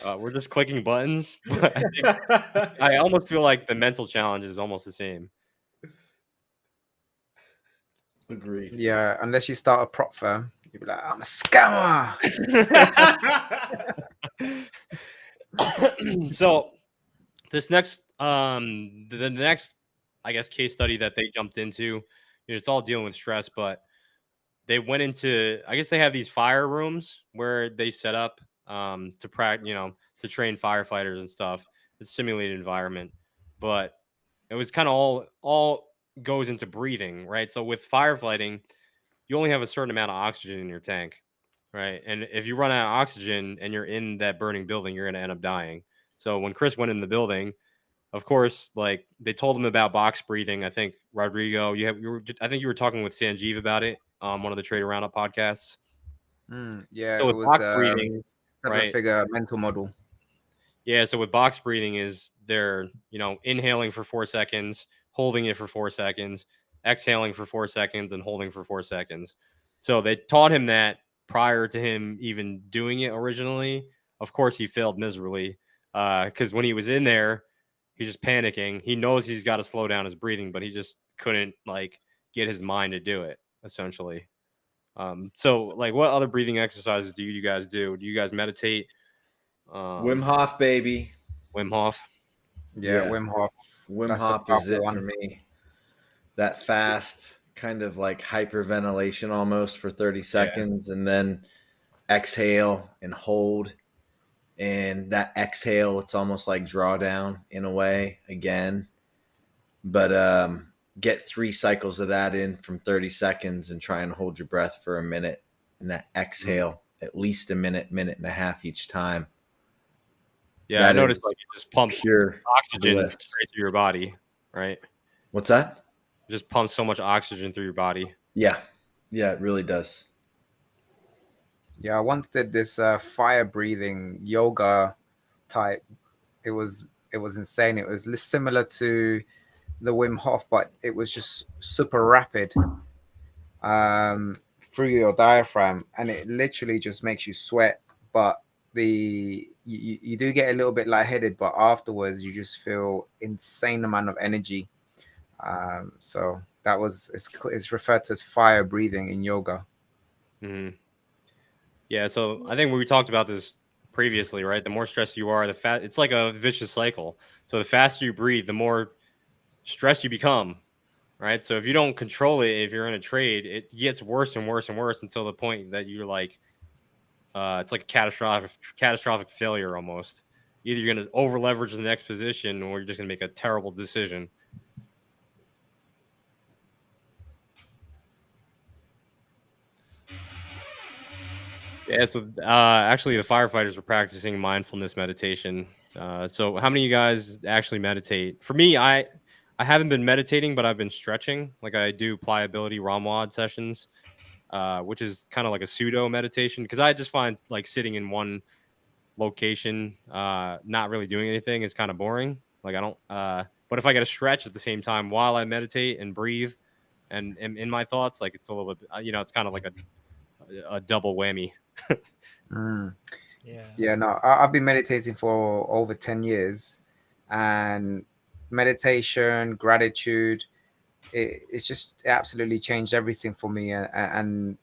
we're just clicking buttons. But I almost feel like the mental challenge is almost the same. Agreed. Yeah, unless you start a prop firm, you'll be like, I'm a scammer. So this next, the next, I guess, case study that they jumped into, it's all dealing with stress, but they went into, I guess they have these fire rooms where they set up to practice, to train firefighters and stuff. It's a simulated environment, but it was kind of all goes into breathing, right? So with firefighting, you only have a certain amount of oxygen in your tank, right? And if you run out of oxygen and you're in that burning building, you're going to end up dying. So when Chris went in the building, of course, like they told him about box breathing. I think Rodrigo, I think you were talking with Sanjeev about it on one of the Trader Roundup podcasts. Yeah, So it with was box the breathing, right? seven-figure mental model. Yeah, so with box breathing is they're, inhaling for 4 seconds, holding it for 4 seconds, exhaling for 4 seconds, and holding for 4 seconds. So they taught him that prior to him even doing it originally. Of course, he failed miserably because when he was in there, he's just panicking. He knows he's got to slow down his breathing, but he just couldn't like get his mind to do it, essentially. So like what other breathing exercises do you guys do? Do you guys meditate? Wim Hof, baby. Wim Hof. Yeah, Yeah. Wim Hof. Wim That's a Hof is powerful it one. for me. That fast, kind of like hyperventilation almost for 30 seconds, and then exhale and hold. And that exhale, it's almost like drawdown in a way again. But get 3 cycles of that in from 30 seconds and try and hold your breath for a minute. And that exhale, at least a minute, minute and a half each time. Yeah, That I noticed is like it just pumps pure oxygen bliss. straight through your body, right? What's that? It just pumps so much oxygen through your body. Yeah. Yeah, it really does. Yeah, I once did this fire breathing yoga type. It was insane. It was similar to the Wim Hof, but it was just super rapid through your diaphragm, and it literally just makes you sweat. But you do get a little bit lightheaded, but afterwards you just feel insane amount of energy. So that was it's referred to as fire breathing in yoga. Mm-hmm. Yeah, so I think we talked about this previously, right? The more stressed you are, it's like a vicious cycle. So the faster you breathe, the more stressed you become, right? So if you don't control it, if you're in a trade, it gets worse and worse and worse until the point that you're like it's like a catastrophic failure almost. Either you're going to over leverage the next position, or you're just going to make a terrible decision. Yeah, so actually, the firefighters were practicing mindfulness meditation. So, how many of you guys actually meditate? For me, I haven't been meditating, but I've been stretching. Like I do pliability ROMWOD sessions, which is kind of like a pseudo meditation because I just find like sitting in one location, not really doing anything is kind of boring. Like I don't. But if I get a stretch at the same time while I meditate and breathe, and am in my thoughts, like it's a little bit, it's kind of like a double whammy. Mm. Yeah. Yeah, no, I've been meditating for over 10 years, and meditation, gratitude, it's just absolutely changed everything for me. And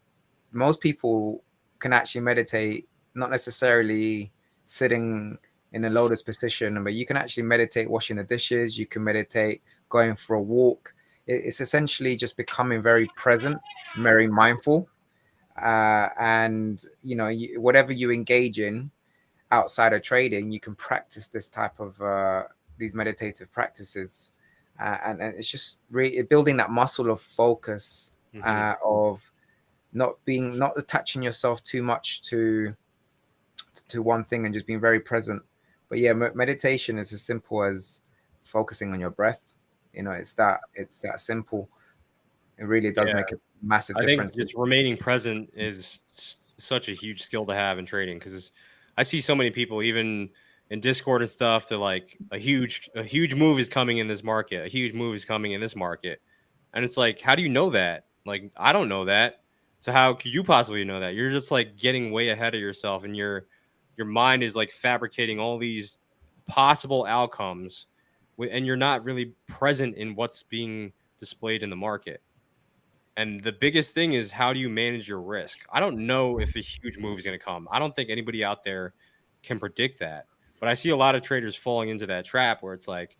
most people can actually meditate, not necessarily sitting in a lotus position, but you can actually meditate washing the dishes, you can meditate going for a walk. It's essentially just becoming very present, very mindful. And, whatever you engage in outside of trading, you can practice this type of these meditative practices, and it's just really building that muscle of focus, of not attaching yourself too much to one thing and just being very present. But yeah, meditation is as simple as focusing on your breath. It's that simple. It really does Yeah. make a massive I think difference. just remaining present is such a huge skill to have in trading because I see so many people, even in Discord and stuff, they're like a huge move is coming in this market, a huge move is coming in this market, and it's like, how do you know that? Like, I don't know that. So how could you possibly know that? You're just like getting way ahead of yourself, and your mind is like fabricating all these possible outcomes, and you're not really present in what's being displayed in the market. And the biggest thing is, how do you manage your risk? I don't know if a huge move is going to come. I don't think anybody out there can predict that. But I see a lot of traders falling into that trap where it's like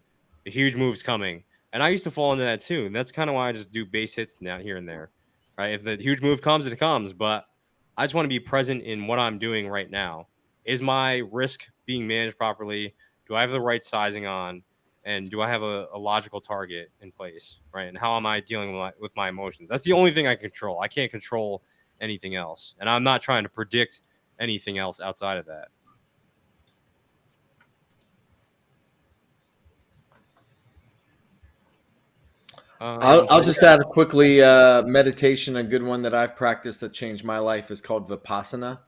a huge move's coming. And I used to fall into that too. And that's kind of why I just do base hits now here and there. Right? If the huge move comes, it comes. But I just want to be present in what I'm doing right now. Is my risk being managed properly? Do I have the right sizing on? And do I have a logical target in place, right? And how am I dealing with my emotions? That's the only thing I control. I can't control anything else, and I'm not trying to predict anything else outside of that. I'll just add quickly, meditation, a good one that I've practiced that changed my life is called Vipassana.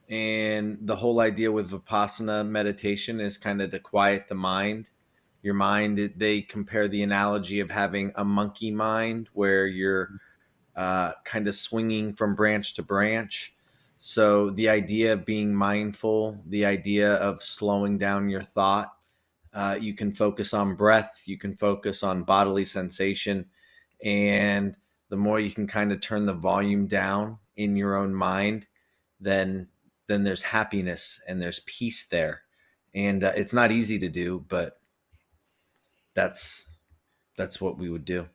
And the whole idea with Vipassana meditation is kind of to quiet the mind. Your mind, they compare the analogy of having a monkey mind where you're kind of swinging from branch to branch. So the idea of being mindful, the idea of slowing down your thought, you can focus on breath, you can focus on bodily sensation, and the more you can kind of turn the volume down in your own mind, then there's happiness and there's peace there. And it's not easy to do, but that's what we would do.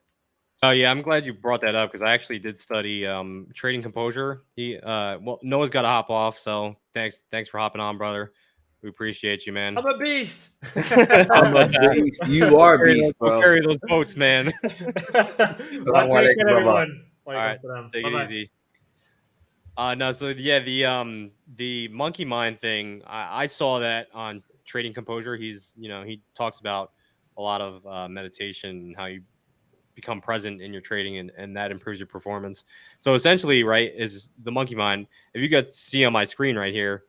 Oh yeah, I'm glad you brought that up because I actually did study trading composure. Well, Noah's got to hop off, so thanks for hopping on, brother. We appreciate you, man. I'm a beast. I'm a beast. You are a beast, We'll bro. carry those boats, man. Well, take care, everyone. All right, take it easy. No, so yeah, the monkey mind thing, I saw that on Trading Composure. He talks about a lot of meditation and how you become present in your trading, and that improves your performance. So essentially, right, is the monkey mind. If you guys see on my screen right here,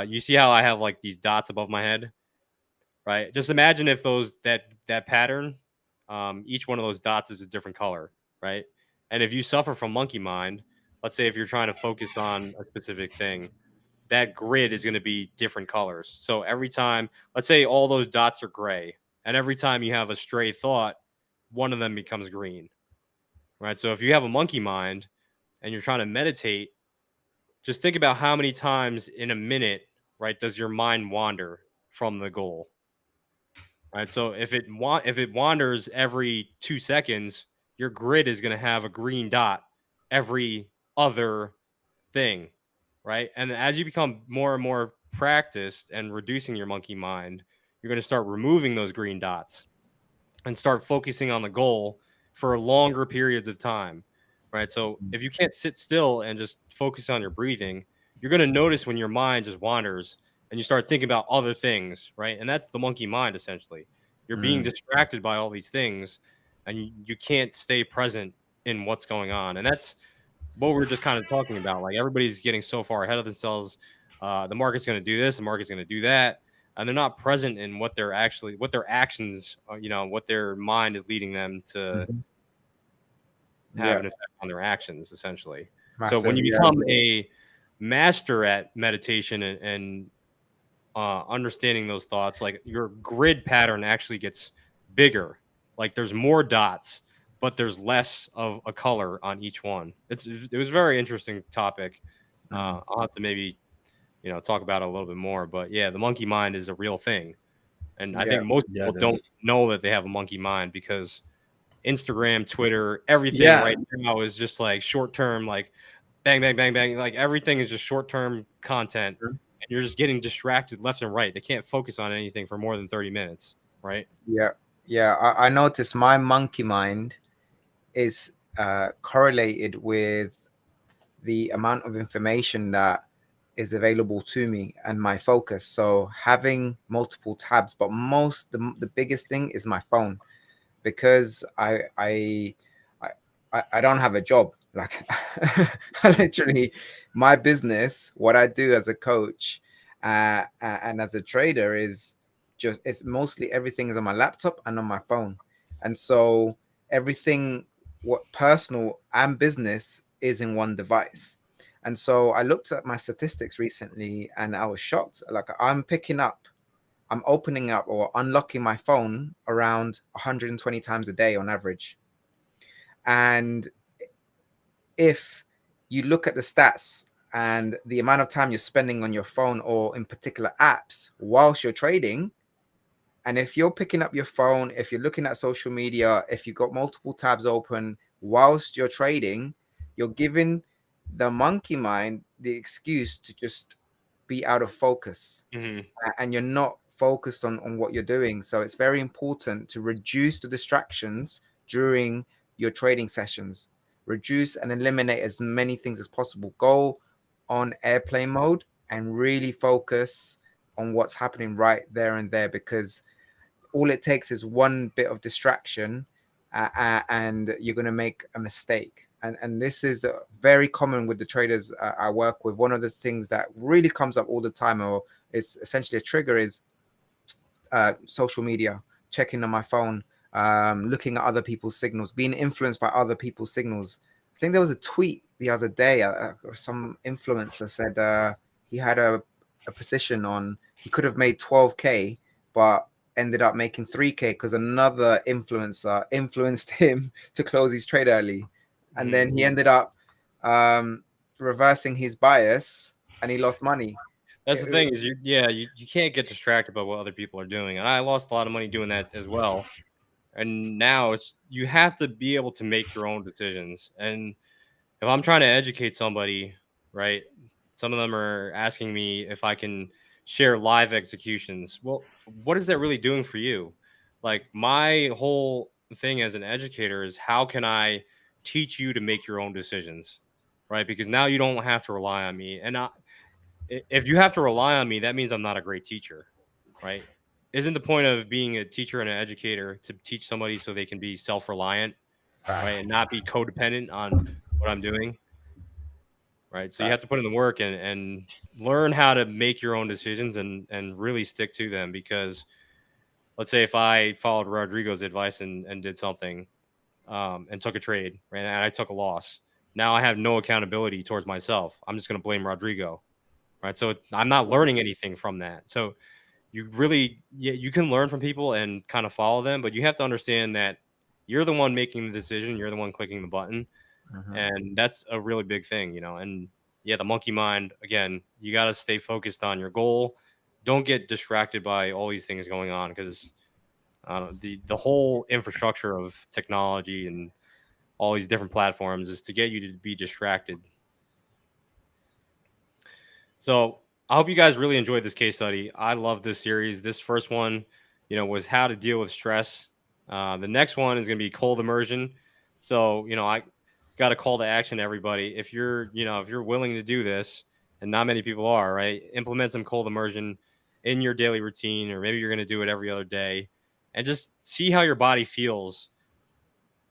you see how I have like these dots above my head, right? Just imagine if that pattern, each one of those dots is a different color, right? And if you suffer from monkey mind, let's say if you're trying to focus on a specific thing, that grid is going to be different colors. So every time, let's say all those dots are gray, and every time you have a stray thought, one of them becomes green, right? So if you have a monkey mind and you're trying to meditate, just think about how many times in a minute, right, does your mind wander from the goal, right? So if it wanders every 2 seconds, your grid is going to have a green dot every other thing, right? And as you become more and more practiced and reducing your monkey mind, you're going to start removing those green dots and start focusing on the goal for longer periods of time, right? So if you can't sit still and just focus on your breathing, you're going to notice when your mind just wanders and you start thinking about other things, right? And that's the monkey mind essentially. You're being Mm. distracted by all these things and you can't stay present in what's going on. And that's what we are just kind of talking about. Like everybody's getting so far ahead of themselves. The market's going to do this, the market's going to do that, and they're not present in what their actions, what their mind is leading them to Mhm. have Yeah, an effect on their actions, essentially. So when massive. you Yeah. become a master at meditation and understanding those thoughts, like your grid pattern actually gets bigger. Like there's more dots, but there's less of a color on each one. It was a very interesting topic. Mm. I'll have to maybe talk about it a little bit more. But yeah, the monkey mind is a real thing, and I Yeah. think most Yeah, people it don't is. know that they have a monkey mind because Instagram, Twitter, everything Yeah. right now is just like short term, like bang, bang, bang, bang. Like everything is just short term content. Mhm. And you're just getting distracted left and right. They can't focus on anything for more than 30 minutes, right? Yeah. Yeah. I noticed my monkey mind is correlated with the amount of information that is available to me and my focus. So having multiple tabs, but the biggest thing is my phone, because I don't have a job. Like I literally, my business, what I do as a coach and as a trader is just, it's mostly everything is on my laptop and on my phone. And so everything, what personal and business, is in one device. And so I looked at my statistics recently and I was shocked. Like I'm opening up or unlocking my phone around 120 times a day on average. And if you look at the stats and the amount of time you're spending on your phone or in particular apps whilst you're trading, and if you're picking up your phone, if you're looking at social media, if you've got multiple tabs open whilst you're trading, you're giving the monkey mind the excuse to just be out of focus, Hmm. and you're not focused on what you're doing. So it's very important to reduce the distractions during your trading sessions. Reduce and eliminate as many things as possible. Go on airplane mode and really focus on what's happening right there and there, because all it takes is one bit of distraction, and you're going to make a mistake. And this is very common with the traders I work with. One of the things that really comes up all the time, or is essentially a trigger, is social media, checking on my phone, looking at other people's signals, being influenced by other people's signals. I think there was a tweet the other day, some influencer said he had a position on, he could have made 12K, but ended up making 3K because another influencer influenced him to close his trade early. And Hmm. then he ended up um, reversing his bias and he lost money. That's the It- thing is you can't get distracted by what other people are doing. And I lost a lot of money doing that as well. And now you have to be able to make your own decisions. And if I'm trying to educate somebody, right? Some of them are asking me if I can share live executions. Well, what is that really doing for you? Like my whole thing as an educator is how can I teach you to make your own decisions, right? Because now you don't have to rely on me. And if you have to rely on me, that means I'm not a great teacher, right? Isn't the point of being a teacher and an educator to teach somebody so they can be self-reliant, right, and Facts, not be codependent on what I'm doing? Right. So you have to facts. put in the work and learn how to make your own decisions and really stick to them. Because let's say if I followed Rodrigo's advice and did something and took a trade, right, and I took a loss, now I have no accountability towards myself. I'm just going to blame Rodrigo, right? So I'm not learning anything from that. So you really, yeah, you can learn from people and kind of follow them, but you have to understand that you're the one making the decision. You're the one clicking the button, Mhm. and that's a really big thing. And yeah, the monkey mind, again, you got to stay focused on your goal. Don't get distracted by all these things going on, because the whole infrastructure of technology and all these different platforms is to get you to be distracted. So I hope you guys really enjoyed this case study. I love this series. This first one, was how to deal with stress. The next one is going to be cold immersion. So, I got a call to action, everybody. If you're willing to do this, and not many people are, right? Implement some cold immersion in your daily routine, or maybe you're going to do it every other day, and just see how your body feels.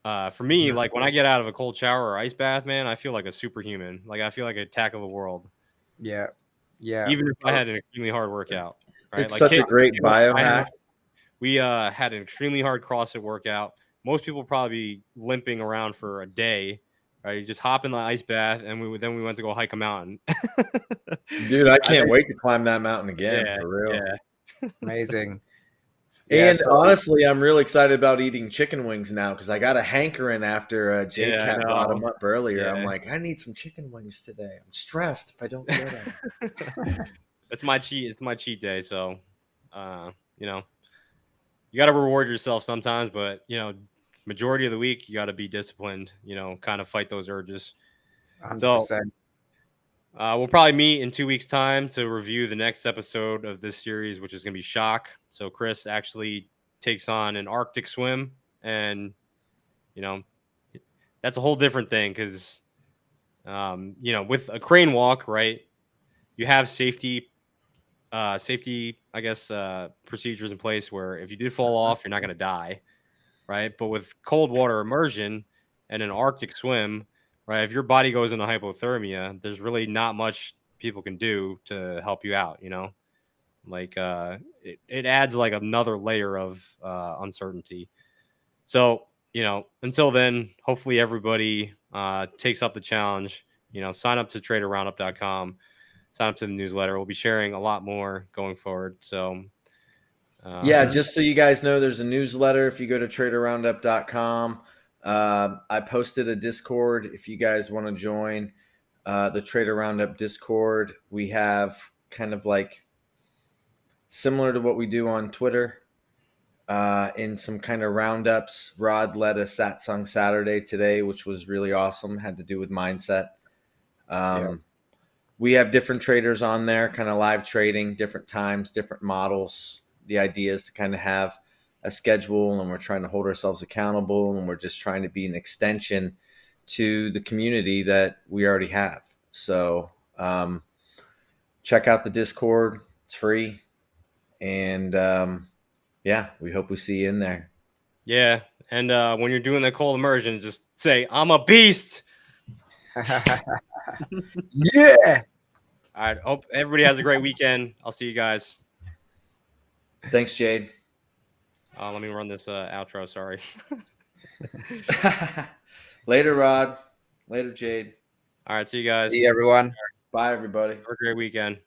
For me, like when I get out of a cold shower or ice bath, man, I feel like a superhuman. Like I feel like a tackle the world. Yeah. Yeah. Even if I had an extremely hard workout, right? It's Like such a great biohack. we had an extremely hard CrossFit workout. Most people probably be limping around for a day, right? You just hop in the ice bath, and then we went to go hike a mountain. Dude, I can't wait to climb that mountain again, Yeah, for real. yeah. Amazing. Yeah, And so honestly, I'm real excited about eating chicken wings now because I got a hankering after Jade Yeah, I Cat brought know. them up earlier. I'm Yeah. like, I need some chicken wings today. I'm stressed if I don't get them. It's my cheat day. So, uh, you know, you got to reward yourself sometimes, but majority of the week you got to be disciplined. Kind of fight those urges. So 100%. we'll probably meet in 2 weeks' time to review the next episode of this series, which is going to be Shock. So Chris actually takes on an Arctic swim, and that's a whole different thing because with a crane walk, right? You have safety, I guess, procedures in place where if you do fall off, you're not going to die, right? But with cold water immersion and an Arctic swim, right, if your body goes into hypothermia, there's really not much people can do to help you out, like it adds like another layer of uncertainty. So, until then, hopefully everybody takes up the challenge, sign up to traderroundup.com, sign up to the newsletter. We'll be sharing a lot more going forward. So, Yeah, just so you guys know, there's a newsletter if you go to traderroundup.com. I posted a Discord if you guys want to join the Trader Roundup Discord. We have kind of like similar to what we do on Twitter in some kind of roundups. Rod led a Satsang Saturday today, which was really awesome, had to do with mindset. We have different traders on there, kind of live trading, different times, different models. The idea is to kind of have a schedule, and we're trying to hold ourselves accountable, and we're just trying to be an extension to the community that we already have. So check out the Discord. It's free. And yeah, we hope we see you in there. Yeah. And when you're doing the cold immersion, just say, I'm a beast. Yeah. All right. Hope everybody has a great weekend. I'll see you guys. Thanks, Jade. Let me run this outro. Sorry. Later, Rod. Later, Jade. All right. See you guys. See you, everyone. Bye, everybody. Have a great weekend.